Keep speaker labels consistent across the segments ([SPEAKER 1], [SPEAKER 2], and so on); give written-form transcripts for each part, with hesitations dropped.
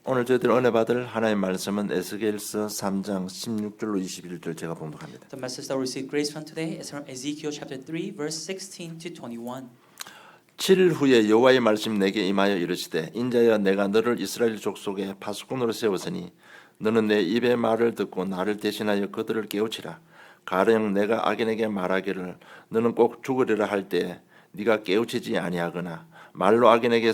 [SPEAKER 1] 오늘 저희들 은혜 받을 하나님의 말씀은 에스겔서 3장 16절로 21절 제가 봉독합니다.
[SPEAKER 2] The message that we receive grace from today is from Ezekiel chapter 3 verse 16 to 21.
[SPEAKER 1] 7일 후에 여호와의 말씀이 내게 임하여 이르시되 인자여 내가 너를 이스라엘 족속의 파수꾼으로 세웠으니 너는 내 입의 말을 듣고 나를 대신하여 그들을 깨우치라. 가령 내가 악인에게 말하기를 너는 꼭 죽으리라 할 때 네가 깨우치지 아니하거나 말로 악인에게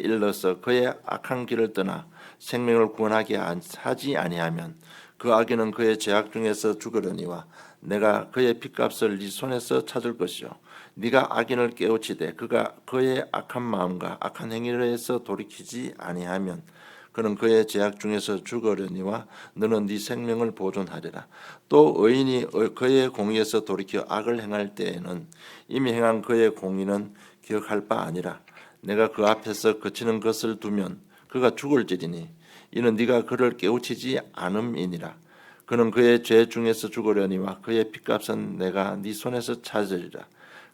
[SPEAKER 1] 일러서 그의 악한 길을 떠나 생명을 구원하게 하지 아니하면 그 악인은 그의 죄악 중에서 죽으려니와 내가 그의 핏값을 네 손에서 찾을 것이요 네가 악인을 깨우치되 그가 그의 악한 마음과 악한 행위에서 돌이키지 아니하면 그는 그의 죄악 중에서 죽으려니와 너는 네 생명을 보존하리라. 또 의인이 그의 공의에서 돌이켜 악을 행할 때에는 이미 행한 그의 공의는 기억할 바 아니라 내가 그 앞에서 그치는 것을 두면 그가 죽을지리니 이는 네가 그를 깨우치지 않음이니라. 그는 그의 죄 중에서 죽으려니와 그의 핏값은 내가 네 손에서 찾으리라.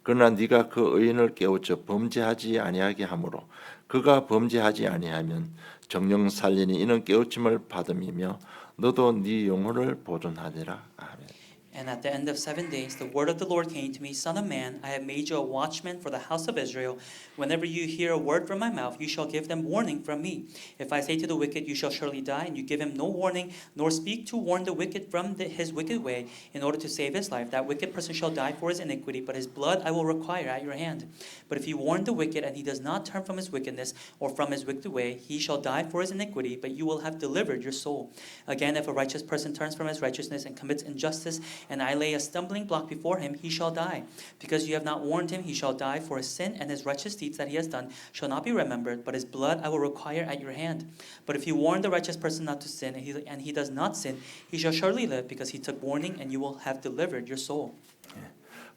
[SPEAKER 1] 그러나 네가 그 의인을 깨우쳐 범죄하지 아니하게 하므로 그가 범죄하지 아니하면 정령 살리니 이는 깨우침을 받음이며 너도 네 영혼을 보존하리라. 아멘.
[SPEAKER 2] And at the end of 7 days, the word of the Lord came to me, Son of man, I have made you a watchman for the house of Israel. Whenever you hear a word from my mouth, you shall give them warning from me. If I say to the wicked, you shall surely die, and you give him no warning, nor speak to warn the wicked from his wicked way, in order to save his life, that wicked person shall die for his iniquity, but his blood I will require at your hand. But if you warn the wicked, and he does not turn from his wickedness, or from his wicked way, he shall die for his iniquity, but you will have delivered your soul. Again, if a righteous person turns from his righteousness and commits injustice, and I lay a stumbling block before him, he shall die. Because you have not warned him, he shall die, for his sin and his righteous deeds that he has done shall not be remembered, but his blood I will require at your hand. But if you warn the righteous person not to sin, and he does not sin, he shall surely live, because he took warning, and you will have delivered your soul.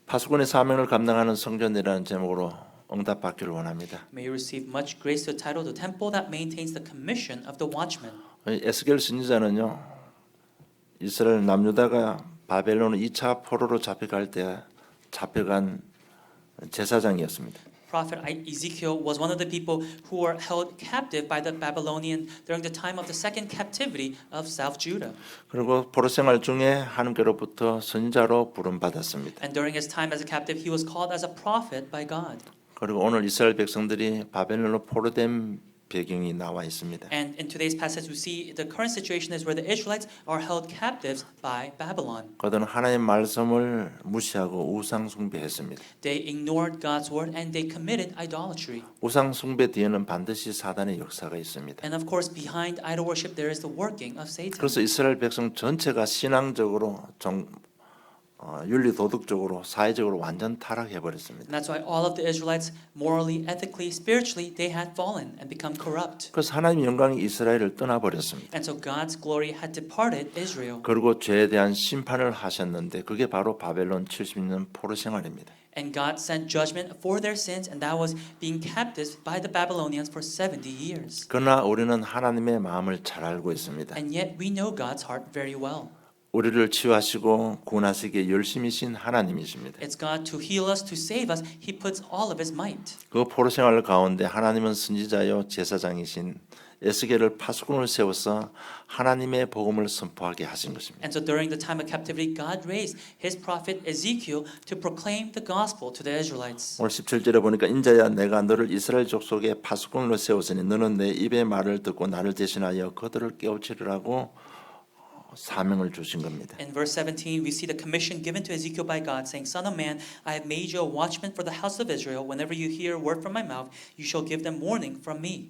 [SPEAKER 1] 파수꾼의 사명을 감당하는 성전이라는 제목으로 응답받기를 원합니다.
[SPEAKER 2] May you receive much grace to title the temple that maintains the commission of the watchman.
[SPEAKER 1] 에스겔 선지자는요, 이스라엘 남유다가 바벨론 2차 포로로 잡혀갈 때 잡혀간 제사장이었습니다.
[SPEAKER 2] Prophet Ezekiel was one of the people who were held captive by the Babylonian during the time of the second captivity of South Judah.
[SPEAKER 1] 그리고 포로 생활 중에 하나님께로부터 선지자로 부름 받았습니다.
[SPEAKER 2] And during his time as a captive, he was called as a prophet by God.
[SPEAKER 1] 그리고 오늘 이스라엘 백성들이 바벨론으로 포로된 배경이 나와 있습니다.
[SPEAKER 2] And in today's passage, we see the current situation is where the Israelites are held captives by Babylon.
[SPEAKER 1] 그들은 하나님의 말씀을 무시하고 우상 숭배했습니다.
[SPEAKER 2] They ignored God's word and they committed idolatry.
[SPEAKER 1] 우상 숭배 뒤에는 반드시 사단의 역사가 있습니다.
[SPEAKER 2] And of course, behind idol worship, there is the working of Satan.
[SPEAKER 1] 그래서 이스라엘 백성 전체가 신앙적으로 윤리 도덕적으로 사회적으로 완전 타락해 버렸습니다.
[SPEAKER 2] And that's why all of the Israelites, morally, ethically, spiritually, they had fallen and become corrupt.
[SPEAKER 1] 그래서 하나님의 영광이 이스라엘을 떠나 버렸습니다.
[SPEAKER 2] And so God's glory had departed Israel.
[SPEAKER 1] 그리고 죄에 대한 심판을 하셨는데 그게 바로 바벨론 70년 포로 생활입니다.
[SPEAKER 2] And God sent judgment for their sins, and that was being captives by the Babylonians for 70 years.
[SPEAKER 1] 그러나 우리는 하나님의 마음을 잘 알고 있습니다.
[SPEAKER 2] And yet we know God's heart very well.
[SPEAKER 1] 우리를 치유하시고 구원하시기에 열심이신 하나님이십니다.
[SPEAKER 2] It's God to heal us, to save us. He puts all of His might.
[SPEAKER 1] 그 포로 생활 가운데 하나님은 선지자요 제사장이신 에스겔을 파수꾼을 세워서 하나님의 복음을 선포하게 하신 것입니다.
[SPEAKER 2] And so during the time of captivity, God raised His prophet Ezekiel to proclaim the gospel to the Israelites.
[SPEAKER 1] 오늘 17절에 보니까 인자야 내가 너를 이스라엘 족속의 파수꾼으로 세웠으니 너는 내 입의 말을 듣고 나를 대신하여 그들을 깨우치리라고 사명을 주신 겁니다.
[SPEAKER 2] In verse 17, we see the commission given to Ezekiel by God, saying, Son of man, I have made you a watchman for the house of Israel. Whenever you hear a word from my mouth, you shall give them warning from me.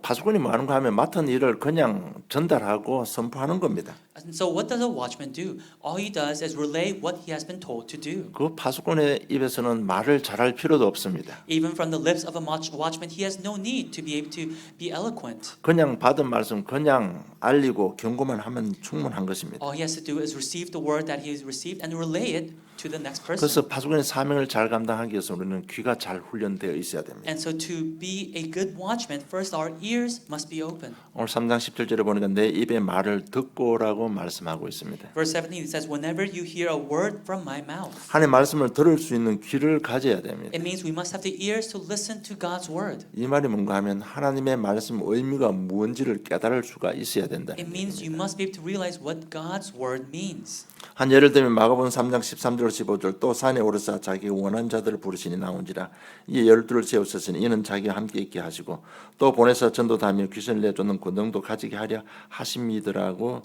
[SPEAKER 1] 파수꾼이 뭐 하는 거 하면 맡은 일을 그냥 전달하고 선포하는 겁니다.
[SPEAKER 2] And so what does a watchman do? All he does is relay what he has been told to do.
[SPEAKER 1] 그 파수꾼의 입에서는 말을 잘할 필요도 없습니다.
[SPEAKER 2] Even from the lips of a watchman, he has no need to be able to be eloquent.
[SPEAKER 1] 그냥 받은 말씀 그냥 알리고 경고만 하면 충분한 것입니다.
[SPEAKER 2] All he has to do is receive the word that he has received and relay it to the next person.
[SPEAKER 1] 그래서 파수꾼의 사명을 잘 감당하기 위해서 우리는 귀가 잘 훈련되어 있어야 됩니다.
[SPEAKER 2] And so to be a good watchman, first our ears must be open.
[SPEAKER 1] 오늘 3장 17절에 보니까 내 입의 말을 듣고라고 말씀하고 있습니다.
[SPEAKER 2] Verse 17 it says, "Whenever you hear a word from my mouth."
[SPEAKER 1] 하나님의 말씀을 들을 수 있는 귀를 가져야 됩니다.
[SPEAKER 2] It means we must have the ears to listen to God's word.
[SPEAKER 1] 이 말이 뭔가 하면 하나님의 말씀 의미가 무엇인지를 깨달을 수가 있어야 된다.
[SPEAKER 2] It means you must be able to realize what God's word means.
[SPEAKER 1] 한 예를 들면 마가복음 3장 13절 15절 또 산에 오르사 자기 원한 자들을 부르시니 나온지라 이에 열두를 세우셨으니 이는 자기와 함께 있게 하시고 또 보내서 전도하며 귀신을 내쫓는 권능도 가지게 하려 하심이더라고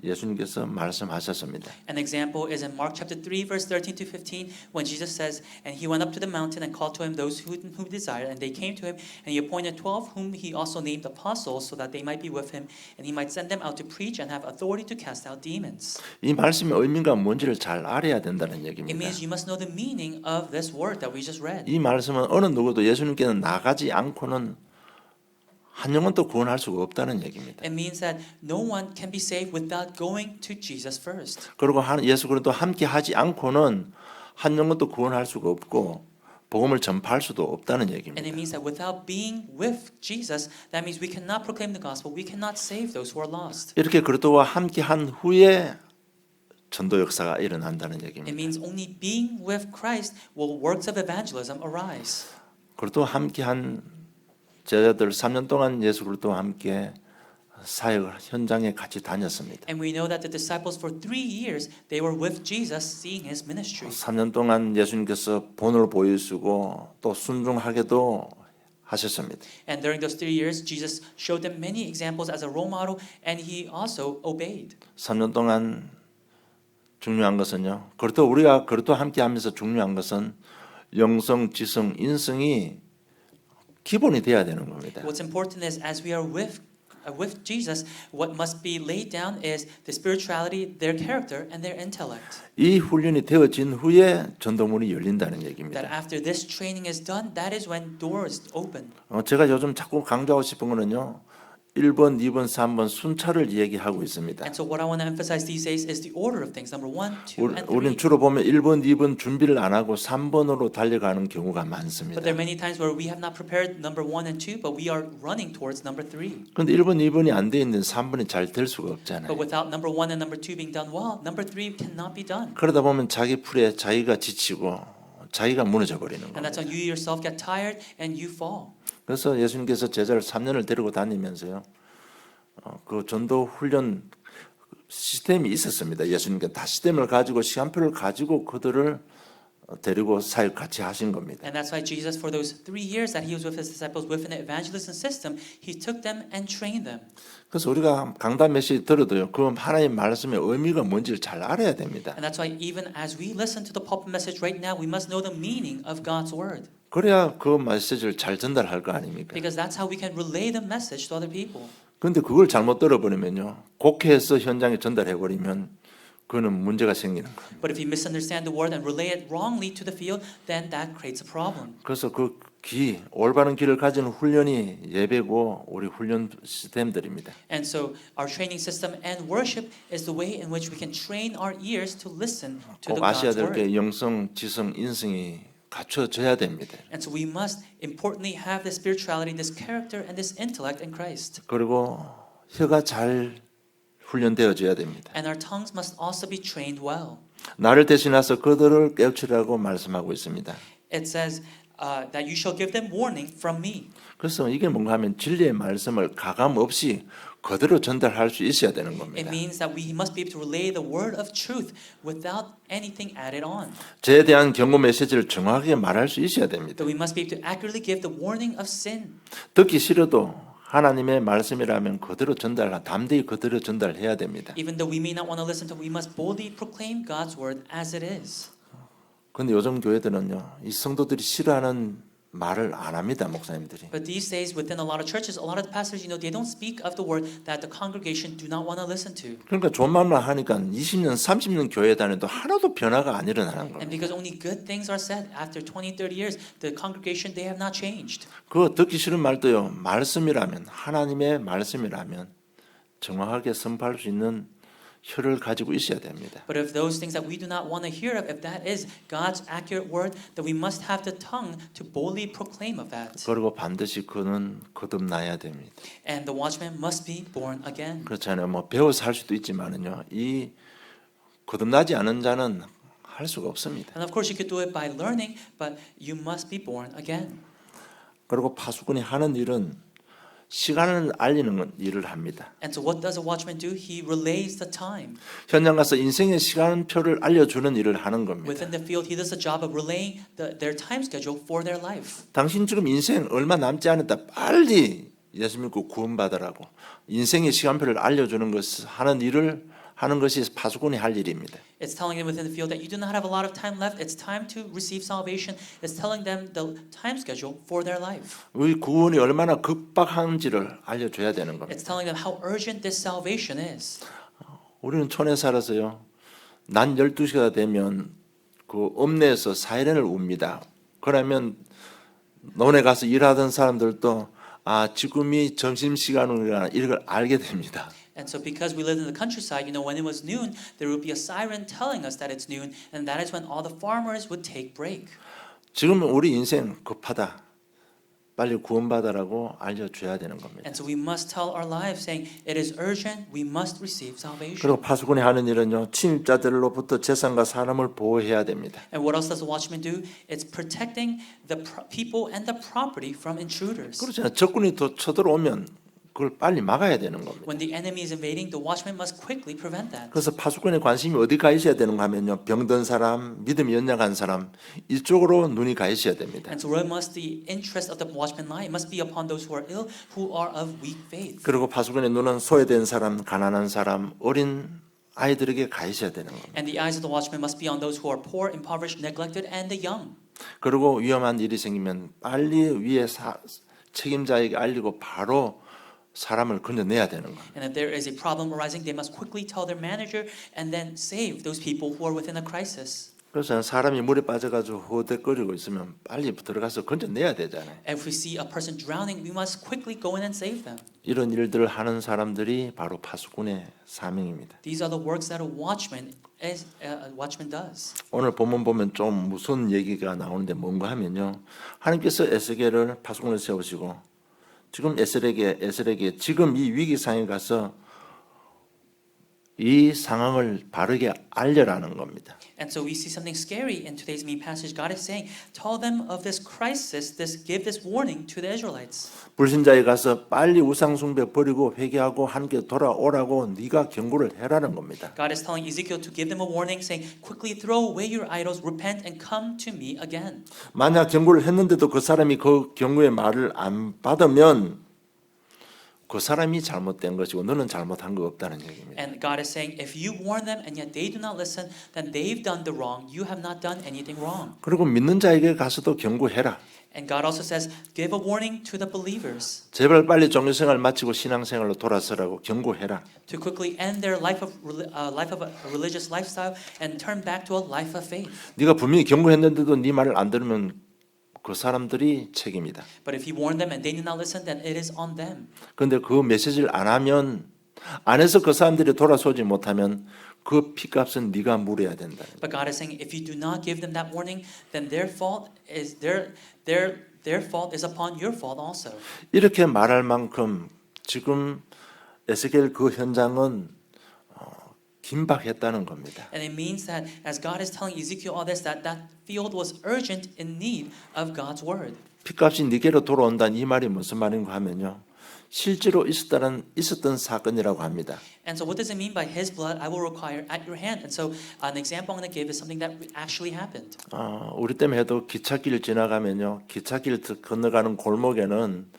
[SPEAKER 1] 예수님께서 말씀하셨습니다.
[SPEAKER 2] An example is in Mark chapter 3 verse 13 to 15 when Jesus says, "And he went up to the mountain and called to him those who desired, and they came to him, and he appointed 12 whom he also named apostles so that they might be with him, and he might send them out to preach and have authority to cast out demons."
[SPEAKER 1] 이 말씀의 의미가 뭔지를 잘 알아야 된다는
[SPEAKER 2] It
[SPEAKER 1] 얘기입니다.
[SPEAKER 2] means you must know the meaning of this word that we just read.
[SPEAKER 1] 이 말씀은 어느 누구도 예수님께는 나가지 않고는 한 영혼도 구원할 수가 없다는 얘기입니다.
[SPEAKER 2] It means that no one can be saved without going to Jesus first.
[SPEAKER 1] 그리고 예수 그리스도 함께 하지 않고는 한 영혼도 구원할 수가 없고 복음을 전파할 수도 없다는
[SPEAKER 2] And it
[SPEAKER 1] 얘기입니다.
[SPEAKER 2] means that without being with Jesus, that means we cannot proclaim the gospel. We cannot save those who are lost.
[SPEAKER 1] 이렇게 그리스도와 함께 한 후에 전도 역사가 일어난다는
[SPEAKER 2] It
[SPEAKER 1] 얘기입니다.
[SPEAKER 2] means only being with Christ will works of evangelism arise.
[SPEAKER 1] 그리스도와 함께 한 제자들 3년 동안 예수 그리스도와 함께 사역 현장에 같이 다녔습니다.
[SPEAKER 2] And we know that the disciples for 3 years they were with Jesus seeing his ministry.
[SPEAKER 1] 3년 동안 예수님께서 본을 보이시고 또 순종하게도 하셨습니다.
[SPEAKER 2] And during those 3 years Jesus showed them many examples as a role model and he also obeyed.
[SPEAKER 1] 3년 동안 중요한 것은요. 우리가 그리스도와 함께 하면서 중요한 것은 영성, 지성, 인성이 기본이 돼야 되는 겁니다.
[SPEAKER 2] What's important is as we are with Jesus, what must be laid down is the spirituality, their character, and their intellect.
[SPEAKER 1] 이 훈련이 되어진 후에 전도문이 열린다는
[SPEAKER 2] That
[SPEAKER 1] 얘기입니다.
[SPEAKER 2] after this training is done, that is when doors open.
[SPEAKER 1] 제가 요즘 자꾸 강조하고 싶은 거는요. 1번, 2번, 3번 순차를 얘기하고 있습니다.
[SPEAKER 2] And so what I want to emphasize these days is the order of things. Number 1, 2, and 3.
[SPEAKER 1] 우리는 주로 보면 1번, 2번 준비를 안 하고 3번으로 달려가는 경우가
[SPEAKER 2] But
[SPEAKER 1] 많습니다.
[SPEAKER 2] there are many times where we have not prepared number 1 and 2, but we are running towards number 3.
[SPEAKER 1] 그런데 1번, 2번이 안 돼 있는 3번이 잘 될 수가 없잖아요.
[SPEAKER 2] But without number 1 and number 2 being done well, number 3 cannot be done.
[SPEAKER 1] 그러다 보면 자기 풀에 자기가 지치고 자기가 무너져 버리는
[SPEAKER 2] And
[SPEAKER 1] 겁니다.
[SPEAKER 2] that's when you yourself get tired and you fall.
[SPEAKER 1] 그래서 예수님께서 제자를 3년을 데리고 다니면서요. 그 전도 훈련 시스템이 있었습니다. 예수님께 다 시스템을 가지고 시간표를 가지고 그들을 데리고 사역 같이 하신 겁니다.
[SPEAKER 2] And that's why Jesus, for those 3 years that he was with his disciples with an evangelism system, he took them and trained them.
[SPEAKER 1] 그래서 우리가 강단 메시지 들어도요. 그 하나님 말씀의 의미가 뭔지를 잘 알아야 됩니다.
[SPEAKER 2] And that's why even as we listen to the pulpit message right now, we must know the meaning of God's word.
[SPEAKER 1] 그래야 그 메시지를 잘 전달할 거 아닙니까?
[SPEAKER 2] Because that's how we can relay the message to other people.
[SPEAKER 1] 그런데 그걸 잘못 들어버리면요. 곡해해서 현장에 전달해버리면 그거는 문제가 생기는 거예요.
[SPEAKER 2] But if you misunderstand the word and relay it wrongly to the field, then that creates a problem.
[SPEAKER 1] 그래서 그 올바른 길을 가지는 훈련이 예배고 우리 훈련 시스템들입니다.
[SPEAKER 2] And so our training system and worship is the way in which we can train our ears to listen to
[SPEAKER 1] 꼭
[SPEAKER 2] the
[SPEAKER 1] 아셔야
[SPEAKER 2] God's
[SPEAKER 1] 될
[SPEAKER 2] word.
[SPEAKER 1] 게 영성, 지성, 인성이 갖춰져야 됩니다.
[SPEAKER 2] And so we must importantly have this spirituality, this character, and this intellect in Christ.
[SPEAKER 1] 그리고 혀가 잘 훈련되어져야 됩니다.
[SPEAKER 2] And our tongues must also be trained well.
[SPEAKER 1] 나를 대신해서 그들을 깨우치라고 말씀하고 있습니다.
[SPEAKER 2] It says that you shall give them warning from me.
[SPEAKER 1] 그래서 이게 뭔가 하면 진리의 말씀을 가감 없이 그대로 전달할 수 있어야 되는
[SPEAKER 2] It
[SPEAKER 1] 겁니다.
[SPEAKER 2] means that we must be able to relay the word of truth without anything added on.
[SPEAKER 1] 죄에 대한 경고 메시지를 정확하게 말할 수 있어야 됩니다.
[SPEAKER 2] That we must be able to accurately give the warning of sin.
[SPEAKER 1] 듣기 싫어도 하나님의 말씀이라면 그대로 담대히 그대로 전달해야 됩니다.
[SPEAKER 2] Even though we may not want to listen to, we must boldly proclaim God's word as it is.
[SPEAKER 1] 그런데 요즘 교회들은요, 이 성도들이 싫어하는 말을 안 합니다, 목사님들이.
[SPEAKER 2] But these days, within a lot of churches, a lot of the pastors, they don't speak of the word that the congregation do not want to listen to.
[SPEAKER 1] 그러니까 좋은 말만 하니까 20년, 30년 교회 다녀도 하나도 변화가 안 일어나는
[SPEAKER 2] And
[SPEAKER 1] 겁니다.
[SPEAKER 2] because only good things are said after 20, 30 years, the congregation, they have not changed.
[SPEAKER 1] 그거 듣기 싫은 말도요, 말씀이라면, 하나님의 말씀이라면 정확하게 선포할 수 있는 혀를 가지고 있어야 됩니다.
[SPEAKER 2] But if those things that we do not want to hear of, if that is God's accurate word, then we must have the tongue to boldly proclaim of that.
[SPEAKER 1] 그리고 반드시 그는 거듭나야 됩니다.
[SPEAKER 2] And the watchman must be born again.
[SPEAKER 1] 그렇잖아요. 뭐 배워서 할 수도 있지만은요. 이 거듭나지 않은 자는 할 수가 없습니다.
[SPEAKER 2] And of course you could do it by learning, but you must be born again.
[SPEAKER 1] 그리고 파수꾼이 하는 일은 시간을 알리는 일을 합니다.
[SPEAKER 2] And so what does a watchman do? He relays the time.
[SPEAKER 1] 현장 가서 인생의 시간표를 알려주는 일을 하는 겁니다.
[SPEAKER 2] Within the field, he does the job of relaying their time schedule for their life.
[SPEAKER 1] 당신 지금 인생 얼마 남지 않았다. 빨리 예수 믿고 구원받으라고 인생의 시간표를 알려주는 것 하는 일을 하는 것이 파수꾼이 할 일입니다.
[SPEAKER 2] It's telling them within the field that you do not have a lot of time left. It's time to receive salvation. It's telling them the time schedule for their life.
[SPEAKER 1] 우리 구원이 얼마나 급박한지를 알려줘야 되는 겁니다.
[SPEAKER 2] It's telling them how urgent this salvation is.
[SPEAKER 1] 우리는 촌에 살아서요. 낮 12시가 되면 그 읍내에서 사이렌을 웁니다. 그러면 논에 가서 일하던 사람들도 아 지금이 점심시간이구나 이걸 알게 됩니다.
[SPEAKER 2] And so because we live in the countryside, when it was noon, there would be a siren telling us that it's noon, and that is when all the farmers would take break.
[SPEAKER 1] 지금 우리 인생 급하다. 빨리 구원받으라고 알려줘야 되는 겁니다.
[SPEAKER 2] And so we must tell our lives saying, it is urgent, we must receive salvation.
[SPEAKER 1] 그리고 파수꾼이 하는 일은요. 침입자들로부터 재산과 사람을 보호해야 됩니다.
[SPEAKER 2] And what else does the watchman do? It's protecting the people and the property from intruders.
[SPEAKER 1] 그렇잖아요. 적군이 더 쳐들어오면 그걸 빨리 막아야 되는 겁니다.
[SPEAKER 2] When the enemy is invading, the watchman must quickly prevent that.
[SPEAKER 1] 그래서 파수꾼의 관심이 어디 가 있어야 되는가 하면요. 병든 사람, 믿음이 연약한 사람 이쪽으로 눈이 가 있어야 됩니다.
[SPEAKER 2] And so where must the interest of the watchman lie? It must be upon those who are ill, who are of weak faith.
[SPEAKER 1] 그리고 파수꾼의 눈은 소외된 사람, 가난한 사람, 어린 아이들에게 가 있어야 되는 겁니다.
[SPEAKER 2] And the eyes of the watchman must be on those who are poor, impoverished, neglected, and the young.
[SPEAKER 1] 그리고 위험한 일이 생기면 빨리 위에 책임자에게 알리고 바로 사람을 건져내야 되는 겁니다.
[SPEAKER 2] And if there is a problem arising, they must quickly tell their manager and then save those people who are within a crisis.
[SPEAKER 1] 그래서 사람이 물에 빠져가지고 호되거리고 있으면 빨리 들어가서 건져내야 되잖아요.
[SPEAKER 2] If we see a person drowning, we must quickly go in and save them.
[SPEAKER 1] 이런 일들을 하는 사람들이 바로 파수꾼의 사명입니다.
[SPEAKER 2] These are the works that a watchman does.
[SPEAKER 1] 오늘 본문 보면 좀 무서운 얘기가 나오는데 뭔가 하면요. 하나님께서 에스겔을 파수꾼을 세우시고 지금 에스겔에게 지금 이 위기 상황에 가서 이 상황을 바르게 알려라는 겁니다.
[SPEAKER 2] And so we see something scary in today's main passage. God is saying, tell them of this crisis, give this warning to the Israelites.
[SPEAKER 1] 불신자에 가서 빨리 우상숭배 버리고 회개하고 함께 돌아오라고 네가 경고를 해라는 겁니다.
[SPEAKER 2] God is telling Ezekiel to give them a warning, saying, quickly throw away your idols, repent, and come to me again.
[SPEAKER 1] 만약 경고를 했는데도 그 사람이 그 경고의 말을 안 받으면 그 사람이 잘못된 것이고 너는 잘못한 거 없다는 얘기입니다.
[SPEAKER 2] And God is saying, if you warn them and yet they do not listen, then they've done the wrong. You have not done anything wrong.
[SPEAKER 1] 그리고 믿는 자에게 가서도 경고해라.
[SPEAKER 2] And God also says, give a warning to the believers
[SPEAKER 1] 제발 빨리 종교생활 마치고 신앙생활로 돌아서라고 경고해라.
[SPEAKER 2] to quickly end their life of a religious lifestyle and turn back to a life of faith.
[SPEAKER 1] 네가 분명히 경고했는데도 네 말을 안 들으면 그 사람들이 책임이다.
[SPEAKER 2] But if you warn them and they do not listen, then it is on them.
[SPEAKER 1] 그런데 그 메시지를 안 하면 안 해서 그 사람들이 돌아서지 못하면 그 피값은 네가 물어야 된다.
[SPEAKER 2] But God is saying, if you do not give them that warning, then their fault is upon your fault also.
[SPEAKER 1] 이렇게 말할 만큼 지금 에스겔 그 현장은 긴박했다는 겁니다.
[SPEAKER 2] And it means that as God is telling Ezekiel all this, that field was urgent in need of God's word.
[SPEAKER 1] 피값이 네게로 돌아온다는 이 말이 무슨 말인가 하면요. 실제로 있었던 사건이라고 합니다.
[SPEAKER 2] And so what does it mean by his blood I will require at your hand? And so an example I'm going to give is something that actually happened.
[SPEAKER 1] 우리 때문에 해도 기찻길 지나가면요. 기찻길 건너가는 골목에는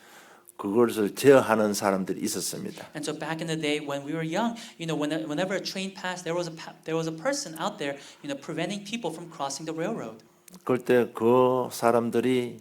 [SPEAKER 1] 그것을 제어하는 사람들이 있었습니다.
[SPEAKER 2] And so back in the day when we were young, whenever a train passed, there was a person out there, preventing people from crossing the railroad.
[SPEAKER 1] 그럴 때 그 사람들이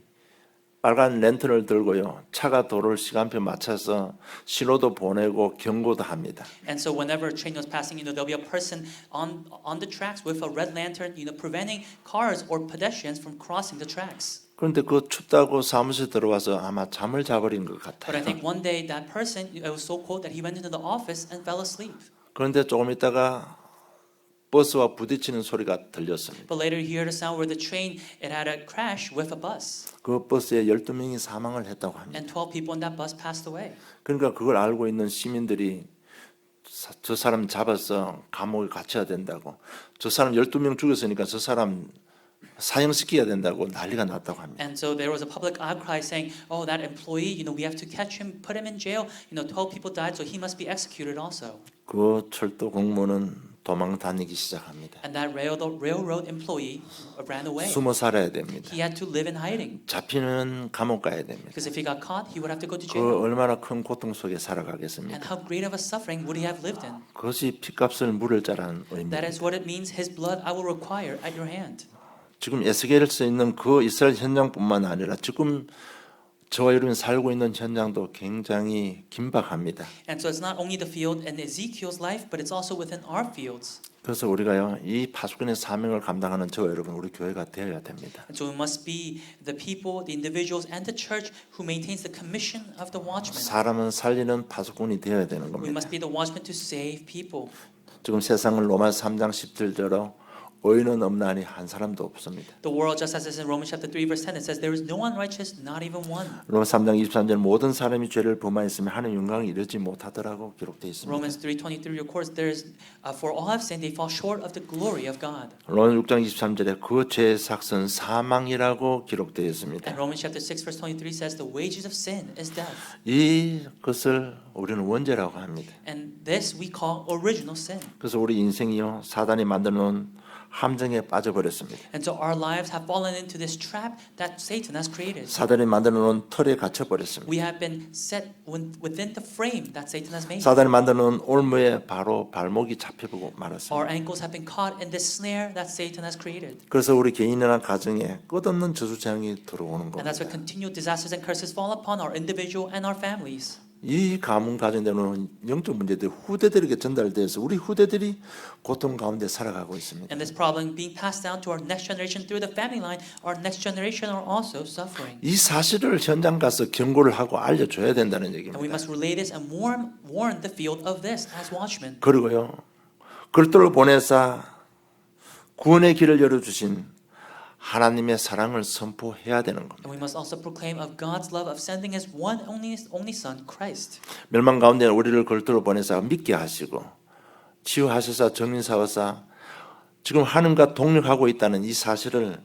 [SPEAKER 1] 빨간 랜턴을 들고요. 차가 도로를 시간표 맞춰서 신호도 보내고 경고도 합니다.
[SPEAKER 2] And so whenever a train was passing, there'll be a person on the tracks with a red lantern, preventing cars or pedestrians from crossing the tracks.
[SPEAKER 1] 그런데 그 춥다고 사무실에 들어와서 아마 잠을 자버린 것
[SPEAKER 2] But I
[SPEAKER 1] 같아요.
[SPEAKER 2] think one day that person, it was so cold that he went into the office and fell asleep.
[SPEAKER 1] 그런데 조금 있다가 버스와 부딪히는 소리가 들렸습니다.
[SPEAKER 2] But later he heard a sound where the train, it had a crash with a bus.
[SPEAKER 1] 그 버스에 12명이 사망을 했다고 합니다.
[SPEAKER 2] And 12 people in that bus passed away.
[SPEAKER 1] 그러니까 그걸 알고 있는 시민들이 저 사람 잡아서 감옥에 갇혀야 된다고, 저 사람 12명 죽였으니까 저 사람 사형시켜야 된다고 난리가 났다고 합니다.
[SPEAKER 2] And so there was a public outcry saying, oh, that employee, we have to catch him, put him in jail. 12 people died, so he must be executed also.
[SPEAKER 1] 그 철도 공무원은 도망 다니기 시작합니다.
[SPEAKER 2] And that railroad employee ran away.
[SPEAKER 1] 숨어 살아야 됩니다.
[SPEAKER 2] He had to live in hiding.
[SPEAKER 1] 잡히면 감옥 가야 됩니다.
[SPEAKER 2] Because if he got caught, he would have to go to
[SPEAKER 1] 그
[SPEAKER 2] jail.
[SPEAKER 1] 얼마나 큰 고통 속에
[SPEAKER 2] And
[SPEAKER 1] 살아가겠습니까?
[SPEAKER 2] how great of a suffering would he have lived in?
[SPEAKER 1] 그것이 피값을 물을 자라는
[SPEAKER 2] That
[SPEAKER 1] 의미입니다.
[SPEAKER 2] is what it means, his blood I will require at your hand.
[SPEAKER 1] 지금 에스겔에서 있는 그 이스라엘 현장뿐만 아니라 지금 저와 여러분이 살고 있는 현장도 굉장히 긴박합니다.
[SPEAKER 2] And so it's not only the field in Ezekiel's life, but it's also within our fields.
[SPEAKER 1] 그래서 우리가요, 이 파수꾼의 사명을 감당하는 저와 여러분, 우리 교회가 되어야 됩니다.
[SPEAKER 2] And so we must be the people, the individuals, and the church who maintains the commission of the watchman.
[SPEAKER 1] 사람은 살리는 파수꾼이 되어야 되는
[SPEAKER 2] We
[SPEAKER 1] 겁니다.
[SPEAKER 2] must be the watchman to save people.
[SPEAKER 1] 지금 세상을 로마 3장 17절로 의인은 없나니 한 사람도 없습니다.
[SPEAKER 2] The world, just as it is in Romans chapter 3, verse 10, it says, there is no one righteous, not even one.
[SPEAKER 1] 로마 3장 23절 모든 사람이 죄를 범하였으면 하는 영광에 이르지 못하더라고 기록되어 있습니다.
[SPEAKER 2] Romans 3:23 records, there is, for all have sinned, they fall short of the glory of God.
[SPEAKER 1] 로마 6장 23절에 그 죄의 삭은 사망이라고 기록되어 있습니다.
[SPEAKER 2] And Romans chapter 6, verse 23 says, the wages of sin is death.
[SPEAKER 1] 이것을 우리는 원죄라고 합니다.
[SPEAKER 2] And this we call original sin.
[SPEAKER 1] 그래서 우리 인생이요, 사단이 만들어놓은 함정에 빠져버렸습니다.
[SPEAKER 2] And so our lives have fallen into this trap that Satan has created.
[SPEAKER 1] 사단이 만들어놓은 틀에 갇혀버렸습니다.
[SPEAKER 2] We have been set within the frame that Satan has made.
[SPEAKER 1] 사단이 만들어놓은 올무에 바로 발목이 잡혀보고 말았습니다.
[SPEAKER 2] Our ankles have been caught in this snare that Satan has created.
[SPEAKER 1] 그래서 우리 개인이나 가정에 끝없는 저주장이 들어오는
[SPEAKER 2] And that's why
[SPEAKER 1] 겁니다.
[SPEAKER 2] continual disasters and curses fall upon our individual and our families.
[SPEAKER 1] 이 가문 가정되는 영적 문제들이 후대들에게 전달돼서 우리 후대들이 고통 가운데 살아가고 있습니다.
[SPEAKER 2] And this problem being passed down to our next generation through the family line, our next generation are also suffering.
[SPEAKER 1] 이 사실을 현장 가서 경고를 하고 알려줘야 된다는
[SPEAKER 2] And we
[SPEAKER 1] 얘기입니다.
[SPEAKER 2] must relay this and warn the field of this as watchmen.
[SPEAKER 1] 그리고요, 그리스도를 보내사 구원의 길을 열어주신 하나님의 사랑을 선포해야 되는 겁니다.
[SPEAKER 2] And we must also proclaim of God's love of sending His one only Son, Christ.
[SPEAKER 1] 멸망 가운데 우리를 그리스도로 보내사 믿게 하시고 치유하셔서 정인사와사 지금 하나님과 동력하고 있다는 이 사실을,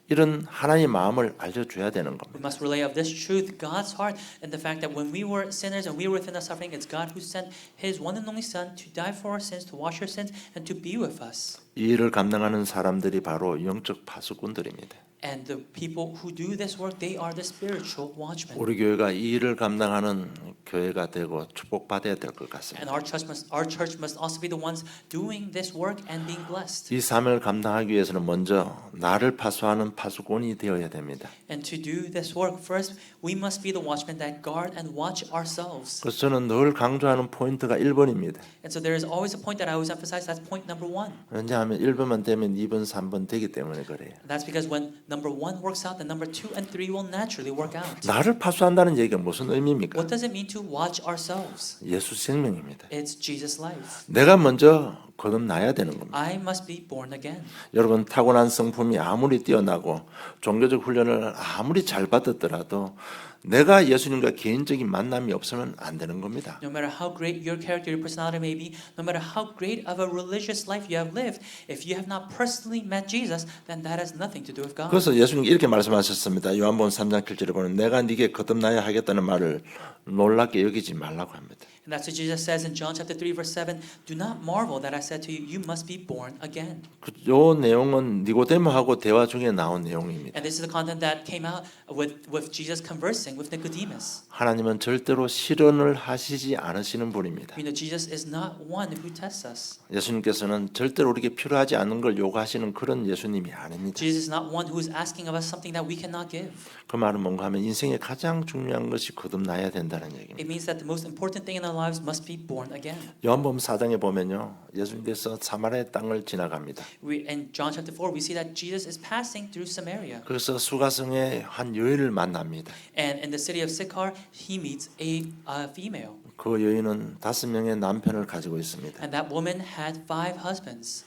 [SPEAKER 1] 이런 하나님의 마음을 알려줘야 되는 겁니다.
[SPEAKER 2] We must relay of this truth, God's heart, and the fact that when we were sinners and we were within the suffering, it's God who sent His one and only Son to die for our sins, to wash our sins, and to be with us.
[SPEAKER 1] 이 일을 감당하는 사람들이 바로 영적 파수꾼들입니다.
[SPEAKER 2] And the people who do this work, they are the spiritual watchmen.
[SPEAKER 1] 우리 교회가 이 일을 감당하는 교회가 되고 축복받아야 될 것 같습니다.
[SPEAKER 2] And our church must also be the ones doing this work and being blessed.
[SPEAKER 1] 이 사명을 감당하기 위해서는 먼저 나를 파수하는 파수꾼이 되어야 됩니다.
[SPEAKER 2] And to do this work, first we must be the watchmen that guard and watch ourselves.
[SPEAKER 1] 그래서 저는 늘 강조하는 포인트가 1번입니다.
[SPEAKER 2] And so there is always a point that I always emphasize. That's point number 1.
[SPEAKER 1] 왜냐하면 1번만 되면 2번, 3번 되기 때문에 그래요.
[SPEAKER 2] That's because when number 1 works out, then number 2 and 3 will naturally work out.
[SPEAKER 1] 나를 파수한다는 얘기가 무슨 의미입니까?
[SPEAKER 2] What does it mean to watch ourselves?
[SPEAKER 1] 예수 생명입니다.
[SPEAKER 2] It's Jesus' life.
[SPEAKER 1] 내가 먼저 거듭나야 되는 겁니다.
[SPEAKER 2] I must be born again.
[SPEAKER 1] 여러분, 타고난 성품이 아무리 뛰어나고 종교적 훈련을 아무리 잘 받았더라도 내가 예수님과 개인적인 만남이 없으면 안 되는 겁니다.
[SPEAKER 2] No matter how great your character, your personality may be, no matter how great of a religious life you have lived, if you have not personally met Jesus, then that has nothing to do with God.
[SPEAKER 1] 그래서 예수님 이렇게 말씀하셨습니다. 요한복음 3장 7절에 보면 내가 네게 거듭나야 하겠다는 말을 놀랍게 여기지 말라고 합니다.
[SPEAKER 2] And that's what Jesus says in John chapter 3 verse 7, do not marvel that I said to you, you must be born again.
[SPEAKER 1] 요 내용은 니고데모하고 대화 중에 나온 내용입니다.
[SPEAKER 2] And this is the content that came out with Jesus conversing with Nicodemus.
[SPEAKER 1] 하나님은 절대로 실현을 하시지 않으시는 분입니다.
[SPEAKER 2] We know Jesus is not one who tests us.
[SPEAKER 1] 예수님께서는 절대로 우리에게 필요하지 않은 걸 요구하시는 그런 예수님이 아닙니다.
[SPEAKER 2] Jesus is not one who is asking of us something that we cannot give.
[SPEAKER 1] 그 말은 뭔가 하면 인생의 가장 중요한 것이 거듭나야 된다는 얘기입니다.
[SPEAKER 2] It means that the most important thing in our our lives must be born again.
[SPEAKER 1] 요한복음 4장에 보면요, 예수님께서 사마리아 땅을 지나갑니다.
[SPEAKER 2] In John chapter 4, we see that Jesus is passing through Samaria.
[SPEAKER 1] 그래서 수가성에 한 여인을 만납니다.
[SPEAKER 2] And in the city of Sychar, he meets a female.
[SPEAKER 1] 그 여인은 5명의 남편을 가지고 있습니다.
[SPEAKER 2] And that woman had 5 husbands.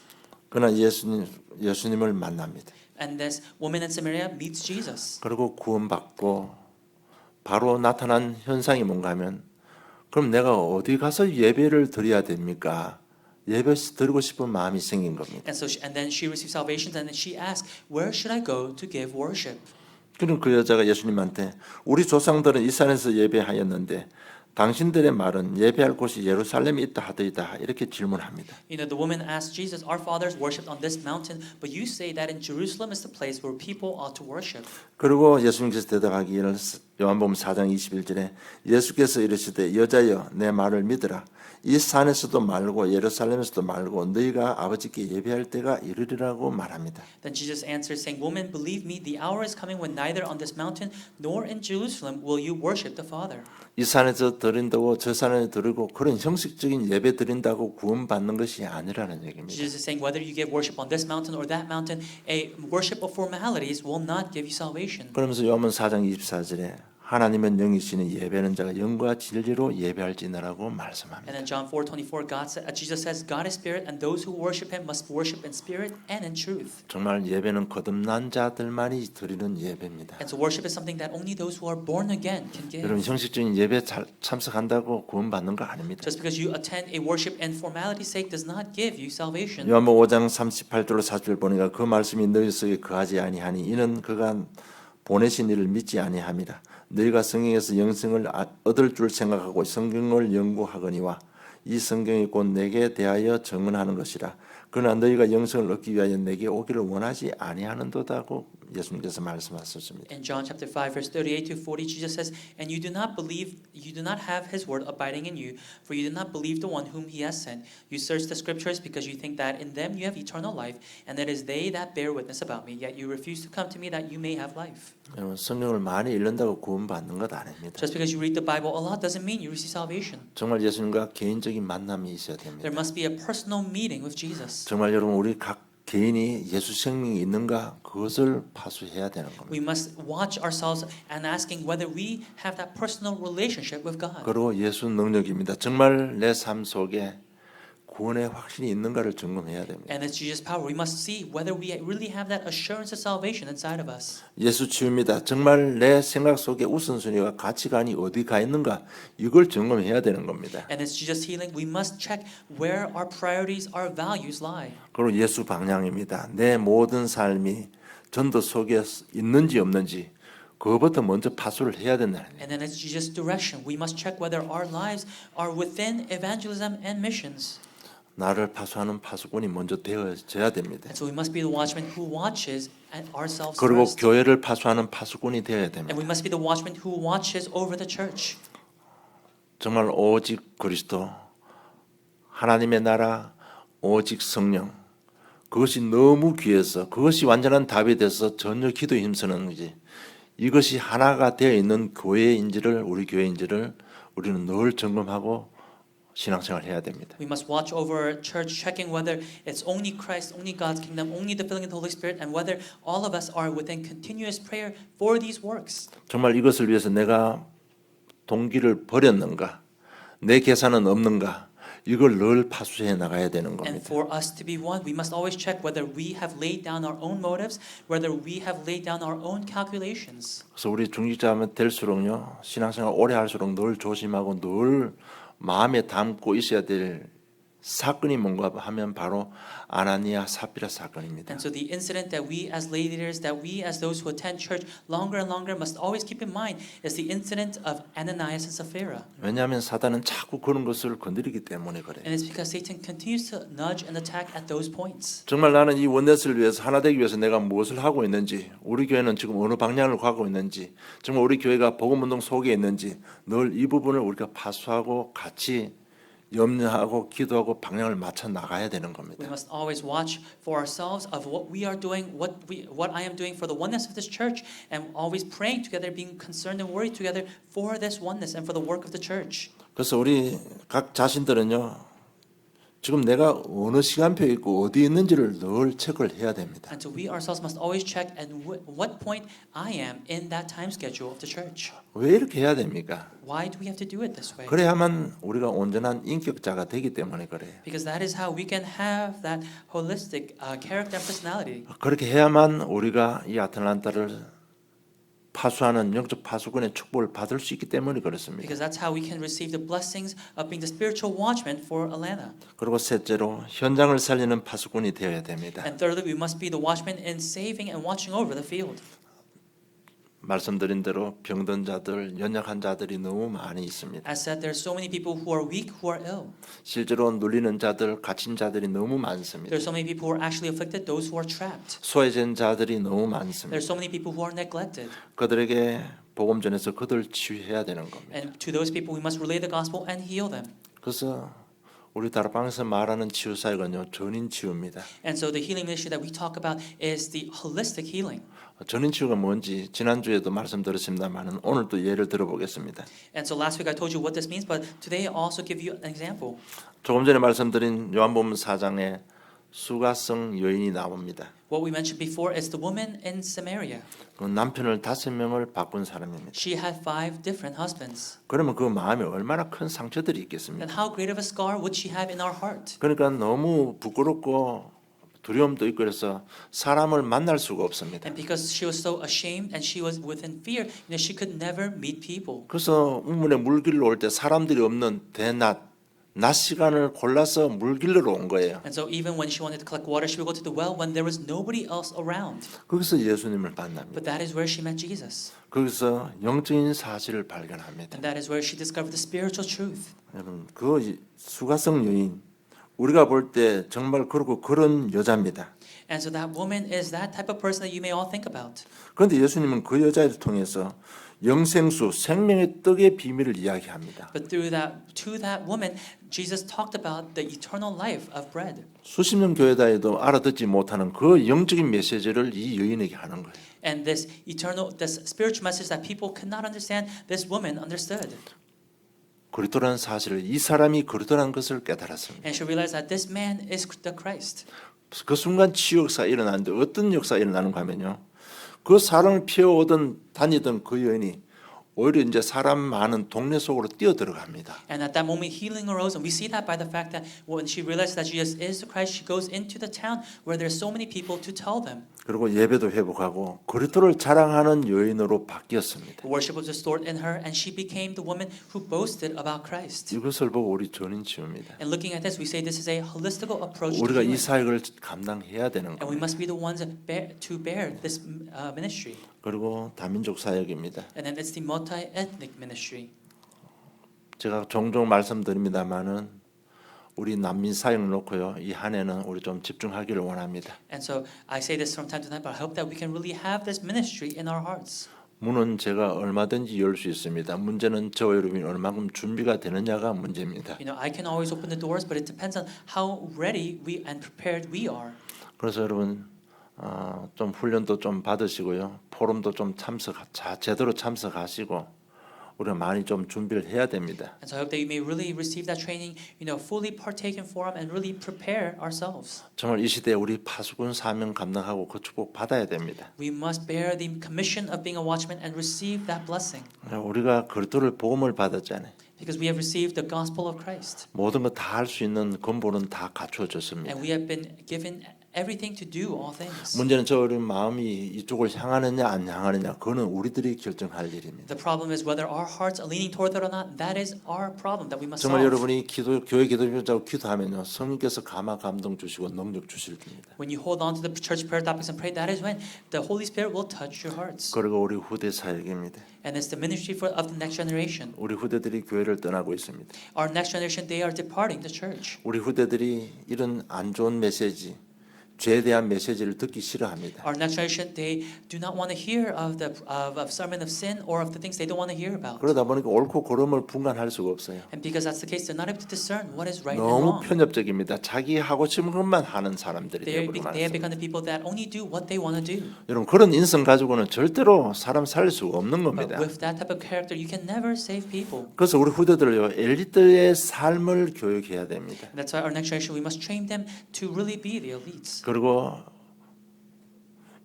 [SPEAKER 1] 그러나 예수님을 만납니다.
[SPEAKER 2] And this woman in Samaria meets Jesus.
[SPEAKER 1] 그리고 구원받고 바로 나타난 현상이 뭔가 하면, 그럼 내가 어디 가서 예배를 드려야 됩니까? 예배 드리고 싶은 마음이 생긴 겁니다.
[SPEAKER 2] And then she received salvation, and then she asked, "Where should I go to give worship?"
[SPEAKER 1] 그럼 그 여자가 예수님한테 우리 조상들은 이 산에서 예배하였는데 당신들의 말은 예배할 곳이 예루살렘에 있다 하더이다, 이렇게 질문합니다.
[SPEAKER 2] You know, the woman asked Jesus, "Our fathers worshipped on this mountain, but you say that in Jerusalem is the place where people ought to worship."
[SPEAKER 1] 그리고 예수님께서 대답하기를 요한복음 4장 21절에 예수께서 이르시되 여자여 내 말을 믿으라. 이 산에서도 말고 예루살렘에서도 말고 너희가 아버지께 예배할 때가 이르리라고 말합니다.
[SPEAKER 2] Then Jesus answered, saying, "Woman, believe me, the hour is coming when neither on this mountain nor in Jerusalem will you worship the Father."
[SPEAKER 1] 이 산에서 드린다고 저 산에 드리고 그런 형식적인 예배 드린다고 구원받는 것이 아니라는 얘기입니다.
[SPEAKER 2] Jesus is saying, whether you give worship on this mountain or that mountain, a worship of formalities will not give you salvation.
[SPEAKER 1] 그러면서 요한복음 4장 24절에 하나님은 영이시니 예배하는 자가 영과 진리로 예배할지니라고 말씀합니다.
[SPEAKER 2] And in John 4:24, Jesus says, "God is spirit, and those who worship Him must worship in spirit and in truth."
[SPEAKER 1] 정말 예배는 거듭난 자들만이 드리는 예배입니다.
[SPEAKER 2] And so worship is something that only those who are born again can give.
[SPEAKER 1] 여러분 형식적인 예배 참석한다고 구원받는 거 아닙니다.
[SPEAKER 2] Just because you attend a worship and formality's sake does not give you salvation.
[SPEAKER 1] 요한복음 5장 38절로 40절 보니까 그 말씀이 너희 속에 거하지 아니하니 이는 그가 보내신 이를 믿지 아니함이라. 너희가 성경에서 영생을 얻을 줄 생각하고 성경을 연구하거니와 이 성경이 곧 내게 대하여 증언하는 것이라. 그러나 너희가 영생을 얻기 위하여 내게 오기를 원하지 아니하는도다고 예수님께서 말씀하셨습니다.
[SPEAKER 2] In John chapter 5 verse 38 to 40, Jesus says, "And you do not have His word abiding in you, for you do not believe the one whom He has sent. You search the scriptures because you think that in them you have eternal life, and it is they that bear witness about me. Yet you refuse to come to me that you may have life."
[SPEAKER 1] 여러분 성경을 많이 읽는다고 구원받는 것 아닙니다.
[SPEAKER 2] Just because you read the Bible a lot doesn't mean you receive salvation.
[SPEAKER 1] 정말 예수님과 개인적인 만남이 있어야 됩니다.
[SPEAKER 2] There must be a personal meeting with Jesus.
[SPEAKER 1] 정말 여러분 우리 각 개인이 예수 생명이 있는가 그것을 파수해야 되는 겁니다.
[SPEAKER 2] We must watch ourselves and asking whether we have that personal relationship with God.
[SPEAKER 1] 그리고 예수 능력입니다. 정말 내 삶 속에 구원의 확신이 있는가를 점검해야 됩니다.
[SPEAKER 2] And it's Jesus' power. We must see whether we really have that assurance of salvation inside of us.
[SPEAKER 1] 예수 치유입니다. 정말 내 생각 속에 우선순위와 가치관이 어디 가 있는가 이걸 점검해야 되는 겁니다.
[SPEAKER 2] And it's Jesus' healing. We must check where our priorities, our values lie.
[SPEAKER 1] 그리고 예수 방향입니다. 내 모든 삶이 전도 속에 있는지 없는지 그것부터 먼저 파수를 해야 된다는 거예요.
[SPEAKER 2] And then it's Jesus' direction. We must check whether our lives are within evangelism and missions.
[SPEAKER 1] 나를 파수하는 파수꾼이 먼저 되어져야 됩니다.
[SPEAKER 2] And so we must be the watchman who watches ourselves
[SPEAKER 1] 그리고
[SPEAKER 2] first.
[SPEAKER 1] 교회를 파수하는 파수꾼이 되어야
[SPEAKER 2] And
[SPEAKER 1] 됩니다.
[SPEAKER 2] we must be the watchman who watches over the church.
[SPEAKER 1] 정말 오직 그리스도, 하나님의 나라, 오직 성령 그것이 너무 귀해서 그것이 완전한 답이 돼서 전혀 기도에 힘쓰는 거지. 이것이 하나가 되어 있는 교회인지를 우리 교회인지를 우리는 늘 점검하고 신앙생활 해야 됩니다.
[SPEAKER 2] We must watch over our church, checking whether it's only Christ, only God's kingdom, only the filling of the Holy Spirit, and whether all of us are within continuous prayer for these works.
[SPEAKER 1] 정말 이것을 위해서 내가 동기를 버렸는가, 내 계산은 없는가, 이걸 늘 파수해 나가야 되는
[SPEAKER 2] And
[SPEAKER 1] 겁니다.
[SPEAKER 2] for us to be one, we must always check whether we have laid down our own motives, whether we have laid down our own calculations.
[SPEAKER 1] 그래서 우리 중직자면 될수록요, 신앙생활 오래 할수록 늘 조심하고 늘 마음에 담고 있어야 될 사건이 뭔가 하면 바로 아나니아 사피라 사건입니다.
[SPEAKER 2] And so the incident that we as lay leaders, that we as those who attend church longer and longer must always keep in mind is the incident of Ananias and Sapphira.
[SPEAKER 1] 왜냐하면 사단은 자꾸 그런 것을 건드리기 때문에 그래요.
[SPEAKER 2] And it's because Satan continues to nudge and attack at those points.
[SPEAKER 1] 정말 나는 이 원넷을 위해서 하나 되기 위해서 내가 무엇을 하고 있는지, 우리 교회는 지금 어느 방향을 가고 있는지, 정말 우리 교회가 복음운동 속에 있는지 늘 이 부분을 우리가 파수하고 같이 염려하고 기도하고 방향을 맞춰 나가야 되는
[SPEAKER 2] We
[SPEAKER 1] 겁니다.
[SPEAKER 2] must always watch for ourselves of what we are doing, what I am doing for the oneness of this church, and always praying together, being concerned and worried together for this oneness and for the work of the church.
[SPEAKER 1] 그래서 우리 각 자신들은요. 지금 내가 어느 시간표에 있고 어디 있는지를 늘 체크를 해야 됩니다.
[SPEAKER 2] And so we ourselves must always check at what point I am in that time schedule of the church.
[SPEAKER 1] 왜 이렇게 해야 됩니까?
[SPEAKER 2] Why do we have to do it this way?
[SPEAKER 1] 그래야만 우리가 온전한 인격자가 되기 때문에 그래요.
[SPEAKER 2] Because that is how we can have that holistic character and personality.
[SPEAKER 1] 그렇게 해야만 우리가 이 아틀란타를 파수하는 영적 파수꾼의 축복을 받을 수 있기 때문에 그렇습니다.
[SPEAKER 2] Because that's how we can receive the blessings of being the spiritual watchman for Atlanta.
[SPEAKER 1] 그리고 셋째로 현장을 살리는 파수꾼이 되어야 됩니다.
[SPEAKER 2] And thirdly, we must be the watchman in saving and watching over the field.
[SPEAKER 1] 말씀드린 대로 병든 자들, 연약한 자들이 너무 많이 있습니다.
[SPEAKER 2] As said, there are so many people who are weak, who are ill.
[SPEAKER 1] 실제로 눌리는 자들, 갇힌 자들이 너무 많습니다.
[SPEAKER 2] There are so many people who are actually afflicted, those who are trapped.
[SPEAKER 1] 소외된 자들이 너무
[SPEAKER 2] There
[SPEAKER 1] 많습니다.
[SPEAKER 2] are so many people who are neglected.
[SPEAKER 1] 그들에게 복음 전해서 그들 치유해야 되는 겁니다.
[SPEAKER 2] And to those people, we must relay the gospel and heal them.
[SPEAKER 1] 그래서 우리 다락방에서 말하는 치유 사역은요 전인 치유입니다.
[SPEAKER 2] And so the healing ministry that we talk about is the holistic healing.
[SPEAKER 1] 전인 치유가 뭔지 지난주에도 말씀드렸습니다만 오늘 또 예를 들어보겠습니다.
[SPEAKER 2] And so last week I told you what this means, but today I'll also give you an example.
[SPEAKER 1] 조금 전에 말씀드린 요한복음 4장에 수가성 여인이 나옵니다.
[SPEAKER 2] What we mentioned before is the woman in Samaria.
[SPEAKER 1] 그 남편을 5명을 바꾼 사람입니다.
[SPEAKER 2] She had 5 different husbands.
[SPEAKER 1] 그러면 그 마음에 얼마나 큰 상처들이 있겠습니까?
[SPEAKER 2] And how great of a scar would she have in our heart?
[SPEAKER 1] 그러니까 너무 부끄럽고 두려움도 있고 그래서 사람을 만날 수가 없습니다.
[SPEAKER 2] And because she was so ashamed and she was within fear, she could never meet people.
[SPEAKER 1] 그래서 우물에 물 길러 올 때 사람들이 없는 낮 시간을 골라서 물 길러러 온 거예요.
[SPEAKER 2] And so even when she wanted to collect water, she would go to the well when there was nobody else around.
[SPEAKER 1] 거기서 예수님을 만납니다.
[SPEAKER 2] But that is where she met Jesus.
[SPEAKER 1] 거기서 영적인 사실을 발견합니다.
[SPEAKER 2] And that is where she discovered the spiritual truth.
[SPEAKER 1] 여러분 그 수가성 여인 우리가 볼 때 정말 그렇고 그런 여자입니다.
[SPEAKER 2] And so that woman is that type of person that you may all think about.
[SPEAKER 1] 그런데 예수님은 그 여자를 통해서 영생수 생명의 떡의 비밀을 이야기합니다.
[SPEAKER 2] But to that woman, Jesus talked about the eternal life of bread.
[SPEAKER 1] 수십 년 교회 다니도 알아듣지 못하는 그 영적인 메시지를 이 여인에게 하는 거예요.
[SPEAKER 2] And this spiritual message that people could not understand, this woman understood.
[SPEAKER 1] 그리스도라는 사실을 이 사람이 그리스도라는 것을 깨달았습니다.
[SPEAKER 2] And she realized that this man is the Christ.
[SPEAKER 1] 그 순간 치유 역사가 일어나는데 어떤 역사가 일어나는가 하면요. 그 사람을 피해오던 다니던 그 여인이 오히려 이제 사람 많은 동네 속으로 뛰어 들어갑니다.
[SPEAKER 2] And at that moment, healing arose, and we see that by the fact that when she realizes that Jesus is the Christ, she goes into the town where there's so many people to tell them.
[SPEAKER 1] 그리고 예배도 회복하고 그리스도를 자랑하는 여인으로 바뀌었습니다.
[SPEAKER 2] Worship was restored in her, and she became the woman who boasted about Christ.
[SPEAKER 1] 이것을 보고 우리 전인 치유입니다.
[SPEAKER 2] And looking at this, we say this is a holistical approach to
[SPEAKER 1] 우리가 이
[SPEAKER 2] healing.
[SPEAKER 1] 사역을 감당해야 되는
[SPEAKER 2] And we
[SPEAKER 1] 겁니다.
[SPEAKER 2] must be the ones to bear this ministry.
[SPEAKER 1] 그리고 다민족 사역입니다.
[SPEAKER 2] And then it's the multi-ethnic ministry.
[SPEAKER 1] 제가 종종 말씀드립니다만은 우리 난민 사역 놓고요. 이 한 해는 우리 좀 집중하기를 원합니다.
[SPEAKER 2] And so I say this from time to time, but I hope that we can really have this ministry in our hearts.
[SPEAKER 1] 문은 제가 얼마든지 열 수 있습니다. 문제는 저와 여러분이 얼마큼 준비가 되느냐가 문제입니다.
[SPEAKER 2] You know, I can always open the doors, but it depends on how ready we and prepared we are.
[SPEAKER 1] 그래서 여러분 좀 훈련도 좀 받으시고요. 포럼도 좀 제대로 참석하시고 우리가 많이 좀 준비를 해야 됩니다.
[SPEAKER 2] And so I hope that you may really receive that training, fully partake in forum and really prepare ourselves.
[SPEAKER 1] 정말 이 시대에 우리 파수꾼 사명 감당하고 그 축복 받아야 됩니다.
[SPEAKER 2] We must bear the commission of being a watchman and receive that blessing.
[SPEAKER 1] 우리가 그리스도를 복음을 받았잖아요.
[SPEAKER 2] Because we have received the gospel of Christ.
[SPEAKER 1] 모든 거 다 할 수 있는 근본은 다 갖추어졌습니다.
[SPEAKER 2] And we have been given everything to do all things.
[SPEAKER 1] 문제는 저 우리 마음이 이쪽을 향하느냐 안 향하느냐 그거는 우리들이 결정할 일입니다.
[SPEAKER 2] The problem is whether our hearts are leaning toward it or not. That is our problem that we must
[SPEAKER 1] 정말
[SPEAKER 2] solve.
[SPEAKER 1] 여러분이 교회 기도자고 기도하면요 성령께서 감화 감동 주시고 능력 주실 겁니다.
[SPEAKER 2] When you hold on to the church prayer topics and pray, that is when the Holy Spirit will touch your hearts.
[SPEAKER 1] 그리고 우리 후대 사역입니다.
[SPEAKER 2] And it's the ministry of the next generation.
[SPEAKER 1] 우리 후대들이 교회를 떠나고 있습니다.
[SPEAKER 2] Our next generation, they are departing the church.
[SPEAKER 1] 우리 후대들이 이런 안 좋은 메시지, 죄에 대한 메시지를 듣기 싫어합니다.
[SPEAKER 2] Our next generation, they do not want to hear of the of sermon of sin or of the things they don't want to hear about.
[SPEAKER 1] 그러다 보니까 옳고 그름을 분간할 수가 없어요.
[SPEAKER 2] And because that's the case, they're not able to discern what is right and
[SPEAKER 1] 너무
[SPEAKER 2] wrong.
[SPEAKER 1] 편협적입니다. 자기 하고 싶은 것만 하는 사람들이
[SPEAKER 2] They
[SPEAKER 1] 되어버리고
[SPEAKER 2] have
[SPEAKER 1] 말았습니다.
[SPEAKER 2] become the people that only do what they want to do.
[SPEAKER 1] 여러분 그런 인성 가지고는 절대로 사람 살릴 수가 없는
[SPEAKER 2] But
[SPEAKER 1] 겁니다.
[SPEAKER 2] with that type of character, you can never save people.
[SPEAKER 1] 그래서 우리 후대들을요 엘리트의 삶을 교육해야 됩니다.
[SPEAKER 2] And that's why our next generation, we must train them to really be the elites.
[SPEAKER 1] 그리고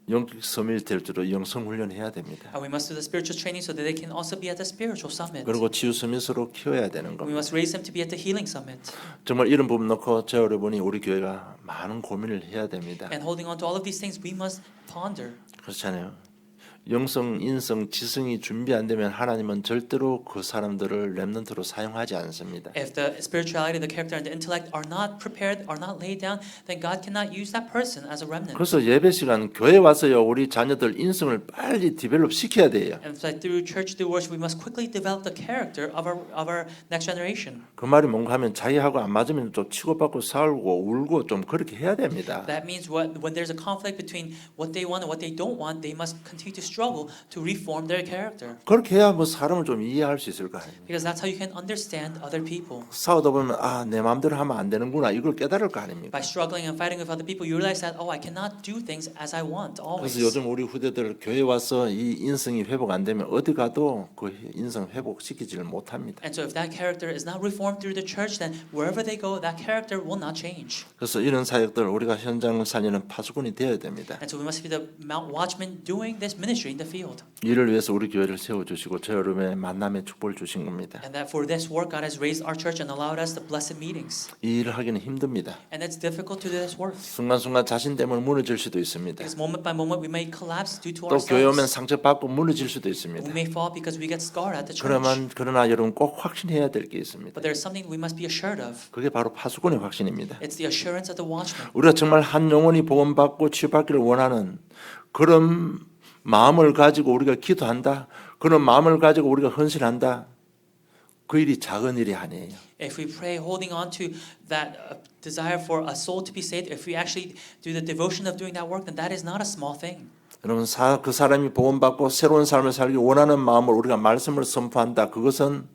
[SPEAKER 1] 영적 섬이 될 줄로 영성 훈련해야 됩니다.
[SPEAKER 2] And we must do the spiritual training so that they can also be at the spiritual summit.
[SPEAKER 1] 그리고 치유 서밋으로 키워야 되는
[SPEAKER 2] We
[SPEAKER 1] 겁니다.
[SPEAKER 2] must raise them to be at the healing summit.
[SPEAKER 1] 정말 이런 부분 놓고 저 여러분이 우리 교회가 많은 고민을 해야 됩니다.
[SPEAKER 2] And holding on to all of these things, we must ponder.
[SPEAKER 1] 그렇잖아요. 영성, 인성, 지성이 준비 안 되면 하나님은 절대로 그 사람들을 렘넌트로 사용하지 않습니다.
[SPEAKER 2] If the spirituality, the character, and the intellect are not prepared, are not laid down, then God cannot use that person as a remnant.
[SPEAKER 1] 그래서 예배 시간 교회 와서요 우리 자녀들 인성을 빨리 디벨롭 시켜야 돼요.
[SPEAKER 2] And so through church, through worship, we must quickly develop the character of our next generation.
[SPEAKER 1] 그 말이 뭔가 하면 자기하고 안 맞으면 좀 치고받고 싸우고 울고 좀 그렇게 해야 됩니다.
[SPEAKER 2] That means when there's a conflict between what they want and what they don't want, they must continue to struggle to reform their character.
[SPEAKER 1] 그렇게 해야 뭐 사람을 좀 이해할 수 있을 거 아닙니까?
[SPEAKER 2] Because that's how you can understand other people.
[SPEAKER 1] 싸우다 보면 아, 내 마음대로 하면 안 되는구나 이걸 깨달을 거 아닙니까?
[SPEAKER 2] By struggling and fighting with other people, you realize that, oh, I cannot do things as I want always.
[SPEAKER 1] 그래서 요즘 우리 후대들 교회 와서 이 인성이 회복 안 되면 어디 가도 그 인성 회복시키지를 못합니다.
[SPEAKER 2] And so if that character is not reformed through the church, then wherever they go, that character will not change.
[SPEAKER 1] 그래서 이런 사역들 우리가 현장을 살리는 파수꾼이 되어야 됩니다.
[SPEAKER 2] And so we must be the Mount Watchman doing this ministry in the field.
[SPEAKER 1] 이를 위해서 우리 교회를 세워주시고 저 여러분의 만남의 축복을 주신 겁니다.
[SPEAKER 2] And that for this work, God has raised our church and allowed us the blessed meetings.
[SPEAKER 1] 이 일을 하기는 힘듭니다.
[SPEAKER 2] And it's difficult to do this work.
[SPEAKER 1] 순간순간 자신 때문에 무너질 수도 있습니다.
[SPEAKER 2] Because moment by moment, we may collapse due to
[SPEAKER 1] 또 교회 오면
[SPEAKER 2] ourselves.
[SPEAKER 1] 상처받고 무너질 수도
[SPEAKER 2] We
[SPEAKER 1] 있습니다.
[SPEAKER 2] may fall because we get scarred at the church.
[SPEAKER 1] 그러나 여러분 꼭 확신해야 될 게 있습니다.
[SPEAKER 2] But there's something we must be assured of.
[SPEAKER 1] 그게 바로 파수꾼의 확신입니다.
[SPEAKER 2] It's the assurance of the watchman.
[SPEAKER 1] 우리가 정말 한 영혼이 구원받고 치유받기를 원하는 그런 마음을 가지고 우리가 기도한다. 그런 마음을 가지고 우리가 헌신한다. 그 일이 작은 일이 아니에요.
[SPEAKER 2] If we pray holding on to that desire for a soul to be saved, if we actually do the devotion of doing that work, then that is not a small thing.
[SPEAKER 1] 여러분 그 사람이 구원받고 새로운 삶을 살기 원하는 마음으로 우리가 말씀을 선포한다. 그것은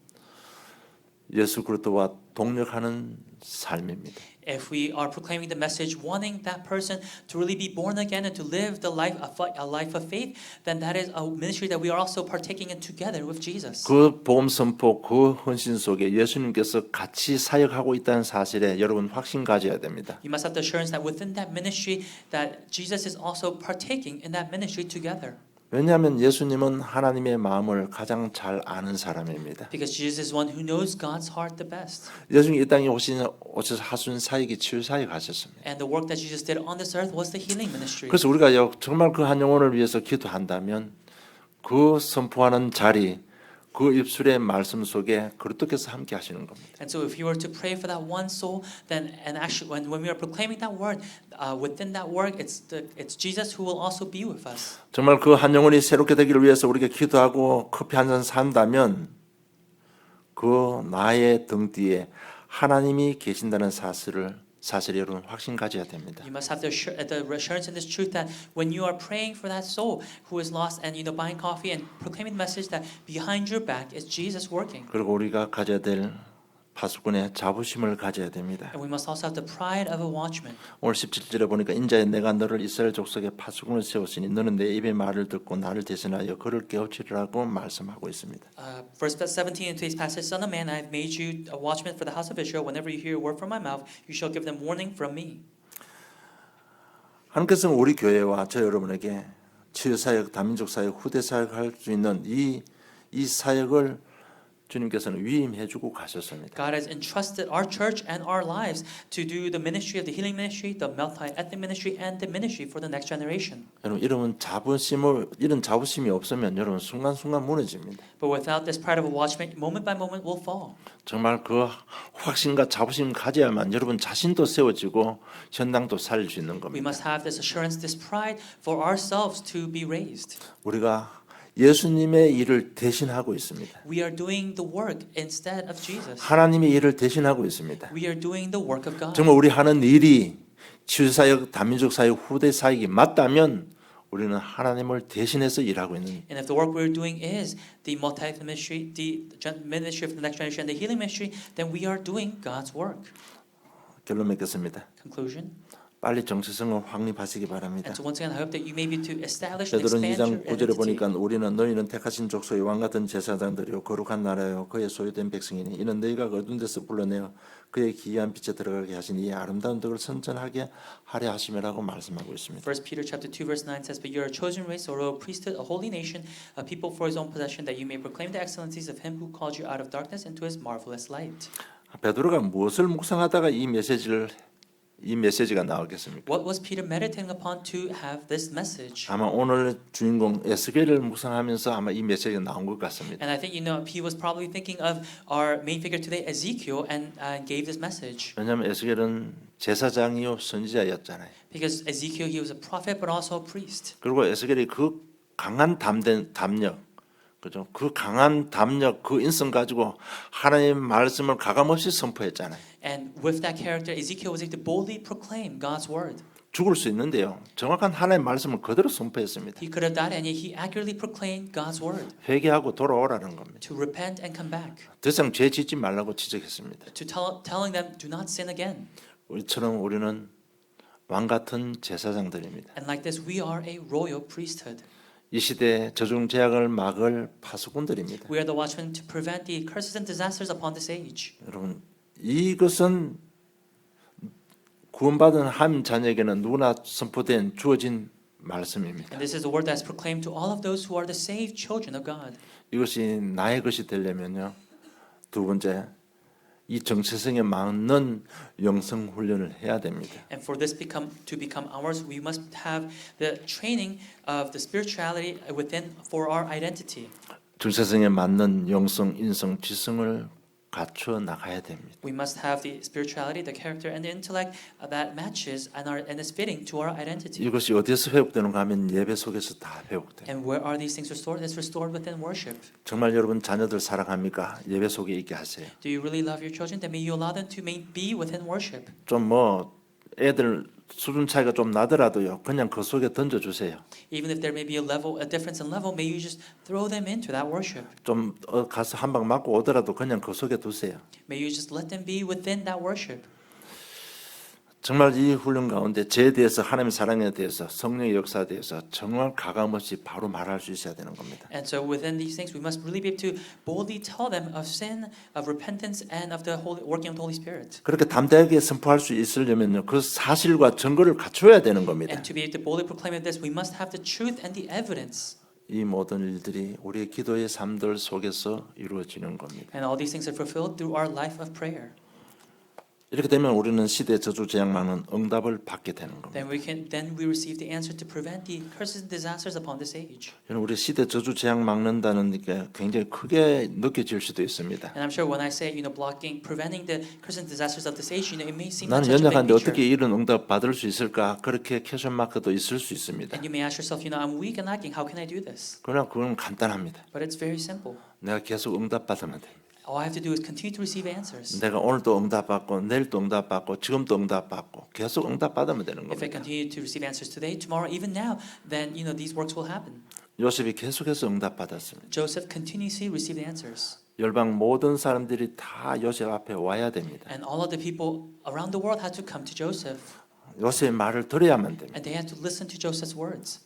[SPEAKER 1] 예수 그리스도와 동력하는 삶입니다.
[SPEAKER 2] If we are proclaiming the message, wanting that person to really be born again and to live the life a life of faith, then that is a ministry that we are also partaking in together with Jesus.
[SPEAKER 1] 그 복음 선포, 그 헌신 속에 예수님께서 같이 사역하고 있다는 사실에 여러분 확신 가져야 됩니다.
[SPEAKER 2] You must have the assurance that within that ministry, that Jesus is also partaking in that ministry together.
[SPEAKER 1] 왜냐하면 예수님은 하나님의 마음을 가장 잘 아는 사람입니다.
[SPEAKER 2] Because Jesus is one who knows God's heart the best.
[SPEAKER 1] 예수님 이 땅에 오셔서 하신 사역이 치유 사역 하셨습니다.
[SPEAKER 2] And the work that Jesus did on this earth was the healing ministry.
[SPEAKER 1] 그래서 우리가 정말 그 한 영혼을 위해서 기도한다면 그 선포하는 자리, 그 입술의 말씀 속에 그리스도께서 함께 하시는 겁니다.
[SPEAKER 2] And so if you were to pray for that one soul, then and actually when we are proclaiming that word, within that work, it's Jesus who will also be with us.
[SPEAKER 1] 정말 그 한 영혼이 새롭게 되기를 위해서 우리가 기도하고 커피 한 잔 산다면 그 나의 등 뒤에 하나님이 계신다는 사실을 여러분 확신 가져야 됩니다.
[SPEAKER 2] You must have the assurance in this truth that when you are praying for that soul who is lost and buying coffee and proclaiming the message that behind your back is Jesus working.
[SPEAKER 1] 그리고 우리가 가져야 될 파수꾼의 자부심을 가져야 됩니다.
[SPEAKER 2] And we must also have the pride of a watchman.
[SPEAKER 1] 오늘 17절에 보니까 인자여 내가 너를 이스라엘 족속의 파수꾼을 세웠으니 너는 내 입의 말을 듣고 나를 대신하여 그를 깨우치리라고 말씀하고 있습니다.
[SPEAKER 2] Verse 17 in today's passage, Son of man, I have made you a watchman for the house of Israel. Whenever you hear a word from my mouth, you shall give them warning from me.
[SPEAKER 1] 하나님께서는 우리 교회와 저 여러분에게 치유사역, 다민족 사역, 후대 사역할 수 있는 이 사역을 주님께서는 위임해주고 가셨습니다.
[SPEAKER 2] God has entrusted our church and our lives to do the ministry of the healing ministry, the multi-ethnic ministry, and the ministry for the next generation.
[SPEAKER 1] 여러분 이런 자부심이 없으면 여러분 순간순간 무너집니다.
[SPEAKER 2] But without this pride of a watchman, moment by moment will fall.
[SPEAKER 1] 정말 그 확신과 자부심 가져야만 여러분 자신도 세워지고 현당도 살릴 수 있는
[SPEAKER 2] We
[SPEAKER 1] 겁니다.
[SPEAKER 2] must have this assurance, this pride for ourselves to be raised.
[SPEAKER 1] 우리가 예수님의 일을 대신하고 있습니다.
[SPEAKER 2] We are doing the work instead of Jesus.
[SPEAKER 1] 하나님의 일을 대신하고 있습니다.
[SPEAKER 2] We are doing the work of God.
[SPEAKER 1] 정말 우리 하는 일이 치유사역, 다민족 사역, 후대 사역이 맞다면 우리는 하나님을 대신해서 일하고 있는
[SPEAKER 2] And if the work we're doing is the multi-ministry, the ministry of the next generation, and the healing ministry, then we are doing God's work.
[SPEAKER 1] 결론 맺겠습니다.
[SPEAKER 2] Conclusion.
[SPEAKER 1] 빨리 정체성을 확립하시기 바랍니다.
[SPEAKER 2] And so once again, I hope that you may be to establish and
[SPEAKER 1] 베드로는
[SPEAKER 2] expand
[SPEAKER 1] 2장
[SPEAKER 2] your
[SPEAKER 1] 9절에
[SPEAKER 2] identity.
[SPEAKER 1] 보니까 우리는 너희는 택하신 족속의 왕 같은 제사장들이요 거룩한 나라요 그의 소유된 백성이니 이는 너희가 어두운 데서 불러내어 그의 기이한 빛에 들어가게 하신 이 아름다운 덕을 선전하게 하려 하심이라고 말씀하고 있습니다.
[SPEAKER 2] 1 Peter chapter 2 verse 9 says, "But you are a chosen race, a royal priesthood, a holy nation, a people for his own possession, that you may proclaim the excellencies of him who called you out of darkness into his marvelous light."
[SPEAKER 1] 베드로가 무엇을 묵상하다가 이 메시지가 나오겠습니까?
[SPEAKER 2] What was Peter meditating upon to have this message?
[SPEAKER 1] 아마 오늘 주인공 에스겔을 묵상하면서 아마 이 메시지가 나온 것 같습니다.
[SPEAKER 2] And I think he was probably thinking of our main figure today, Ezekiel, and gave this message.
[SPEAKER 1] 왜냐하면 에스겔은 제사장이요 선지자였잖아요.
[SPEAKER 2] Because Ezekiel, he was a prophet but also a priest.
[SPEAKER 1] 그리고 에스겔이 그 강한 담력, 그죠? 그 강한 담력, 그 인성 가지고 하나님 말씀을 가감없이 선포했잖아요.
[SPEAKER 2] And with that character, Ezekiel was able to boldly proclaim God's word.
[SPEAKER 1] 죽을 수 있는데요. 정확한 하나님의 말씀을 그대로 선포했습니다.
[SPEAKER 2] He could have died, and yet he accurately proclaimed God's word
[SPEAKER 1] 회개하고 돌아오라는 겁니다.
[SPEAKER 2] to repent and come back,
[SPEAKER 1] 더 이상 죄 짓지 말라고 지적했습니다.
[SPEAKER 2] to telling them, do not sin again.
[SPEAKER 1] 우리처럼 우리는 왕 같은 제사장들입니다.
[SPEAKER 2] And like this, we are a royal priesthood.
[SPEAKER 1] 이 시대 저중 제약을 막을 파수꾼들입니다.
[SPEAKER 2] We are the watchmen to prevent the curses and disasters upon this age.
[SPEAKER 1] 여러분, 이것은 구원받은 하나님 자녀에게는 누구나 선포된 주어진 말씀입니다.
[SPEAKER 2] And this is the word that is proclaimed to all of those who are the saved children of God.
[SPEAKER 1] 이것이 나의 것이 되려면요. 두 번째, 이 정체성에 맞는 영성 훈련을 해야 됩니다.
[SPEAKER 2] And for this to become ours, we must have the training of the spirituality within for our identity.
[SPEAKER 1] 정체성에 맞는 영성, 인성, 지성을 갖추어 나가야 됩니다.
[SPEAKER 2] We must have the spirituality, the character, and the intellect that matches and is fitting to our identity.
[SPEAKER 1] 이것이 어디서 회복되는가 하면 예배 속에서 다 회복돼요.
[SPEAKER 2] And where are these things restored? It's restored within worship.
[SPEAKER 1] 정말 여러분 자녀들 사랑합니까? 예배 속에 있게 하세요.
[SPEAKER 2] Do you really love your children? Then may you allow them to be within worship.
[SPEAKER 1] 좀 애들 수준 차이가 좀 나더라도요. 그냥 그 속에 던져주세요.
[SPEAKER 2] Even if there may be a difference in level, may you just throw them into that worship.
[SPEAKER 1] 좀 가서 한 방 맞고 오더라도 그냥 그 속에 두세요.
[SPEAKER 2] May you just let them be within that worship.
[SPEAKER 1] 정말 이 훈련 가운데 죄에 대해서 하나님의 사랑에 대해서 성령의 역사에 대해서 정말 가감없이 바로 말할 수 있어야 되는 겁니다.
[SPEAKER 2] And so within these things, we must really be able to boldly tell them of sin, of repentance, and of the working of the Holy Spirit.
[SPEAKER 1] 그렇게 담대하게 선포할 수 있으려면요, 그 사실과 증거를 갖춰야 되는 겁니다.
[SPEAKER 2] And to be able to boldly proclaim this, we must have the truth and the evidence.
[SPEAKER 1] 이 모든 일들이 우리의 기도의 삶들 속에서 이루어지는 겁니다.
[SPEAKER 2] And all these things are fulfilled through our life of prayer.
[SPEAKER 1] 이렇게 되면 우리는 시대 저주 재앙만은 응답을 받게 되는 겁니다.
[SPEAKER 2] Then we receive the answer to prevent the curses and disasters upon this age.
[SPEAKER 1] 여러분, 우리 시대 저주 재앙 막는다는 게 굉장히 크게 느껴질 수도 있습니다.
[SPEAKER 2] And I'm sure when I say, preventing the curses and disasters of this age, it may seem
[SPEAKER 1] 나는
[SPEAKER 2] like such a big
[SPEAKER 1] 연약한데
[SPEAKER 2] picture.
[SPEAKER 1] 어떻게 이런 응답 받을 수 있을까? 그렇게 퀘션 마크도 있을 수 있습니다.
[SPEAKER 2] And you may ask yourself, I'm weak and lacking. How can I do this?
[SPEAKER 1] 그러나 그건 간단합니다.
[SPEAKER 2] But it's very simple.
[SPEAKER 1] 내가 계속 응답 받으면 돼.
[SPEAKER 2] All I have to do is continue to receive answers.
[SPEAKER 1] 내가 오늘도 응답 받고 내일도 응답 받고 지금도 응답 받고 계속 응답 받으면 되는
[SPEAKER 2] If I
[SPEAKER 1] 겁니다.
[SPEAKER 2] continue to receive answers today, tomorrow, even now, then these works will happen.
[SPEAKER 1] 요셉이 계속해서 응답 받았습니다.
[SPEAKER 2] Joseph continuously received answers.
[SPEAKER 1] 열방 모든 사람들이 다 요셉 앞에 와야 됩니다.
[SPEAKER 2] And all of the people around the world had to come to Joseph.
[SPEAKER 1] 요셉의 말을 들어야만 됩니다.
[SPEAKER 2] And they had to listen to Joseph's words.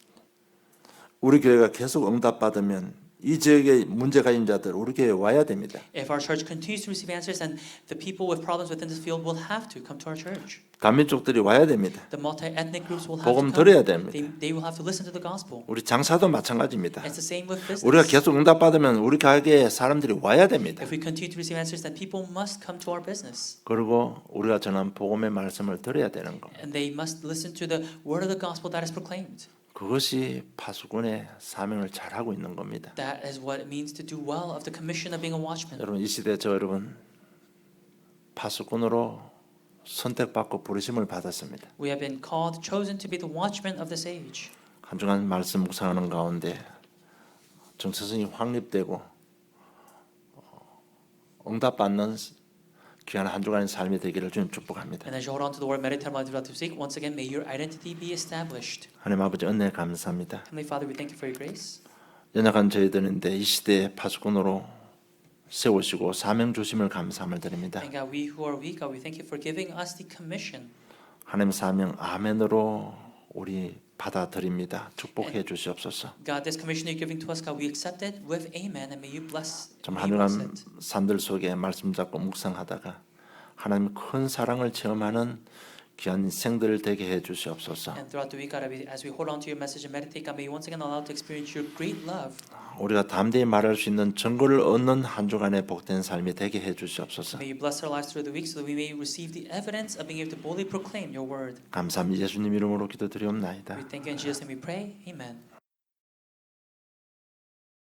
[SPEAKER 1] 우리 교회가 계속 응답 받으면 이 지역에 문제가 있는 자들 우리 교회에 와야 됩니다.
[SPEAKER 2] If our church continues to receive answers, then the people with problems within this field will have to come to our church.
[SPEAKER 1] 단민족들이 와야 됩니다.
[SPEAKER 2] The multi-ethnic groups will have
[SPEAKER 1] 복음
[SPEAKER 2] to come.
[SPEAKER 1] 들어야 됩니다.
[SPEAKER 2] They will have to listen to the gospel.
[SPEAKER 1] 우리 장사도 마찬가지입니다.
[SPEAKER 2] It's the same with business.
[SPEAKER 1] 우리가 계속 응답 받으면 우리 가게에 사람들이 와야 됩니다.
[SPEAKER 2] If we continue to receive answers, then people must come to our business.
[SPEAKER 1] 그리고 우리가 전한 복음의 말씀을 들어야 되는 겁니다.
[SPEAKER 2] And they must listen to the word of the gospel that is proclaimed.
[SPEAKER 1] 그것이 파수꾼의 사명을 잘하고 있는 겁니다.
[SPEAKER 2] That is what it means to do well of the commission of being a watchman.
[SPEAKER 1] 여러분, 이 시대 여러분 파수꾼으로 선택받고 부르심을 받았습니다.
[SPEAKER 2] We have been called, chosen to be the watchmen of this age.
[SPEAKER 1] 한 주간 말씀 묵상하는 가운데 정체성이 확립되고 응답받는 귀한 한 주간의 삶이 되기를 주님 축복합니다.
[SPEAKER 2] And as you hold on to the word, meditate on my life this week, once again, may your identity be established.
[SPEAKER 1] 하나님 아버지 은혜 감사합니다.
[SPEAKER 2] Heavenly Father, we thank you for your grace.
[SPEAKER 1] 연약한 저희들인데 이 시대에 파수꾼으로 세우시고 사명 주심을 감사함을 드립니다.
[SPEAKER 2] And God, we who are weak, God, we thank you for giving us the commission.
[SPEAKER 1] 하나님 사명 아멘으로 우리 받아들입니다. 축복해 주시옵소서.
[SPEAKER 2] God, this commission you're giving to us, God, we accept it with amen, and may you bless,
[SPEAKER 1] 좀
[SPEAKER 2] may you bless
[SPEAKER 1] 한주간
[SPEAKER 2] it.
[SPEAKER 1] 산들 속에 말씀 잡고 묵상하다가 하나님 큰 사랑을 체험하는 귀한 인생들 되게 해 주시옵소서.
[SPEAKER 2] And throughout the week, God, as we hold on to your message and meditate, God, may you once again allow us to experience your great love.
[SPEAKER 1] 우리가 담대히 말할 수 있는 증거를 얻는 한 주간의 복된 삶이 되게 해 주시옵소서.
[SPEAKER 2] May you bless our lives through the week so that we may receive the evidence of being able to boldly proclaim your word.
[SPEAKER 1] 감사합니다. 예수님 이름으로 기도드리옵나이다.
[SPEAKER 2] We thank you in Jesus' name we pray. Amen.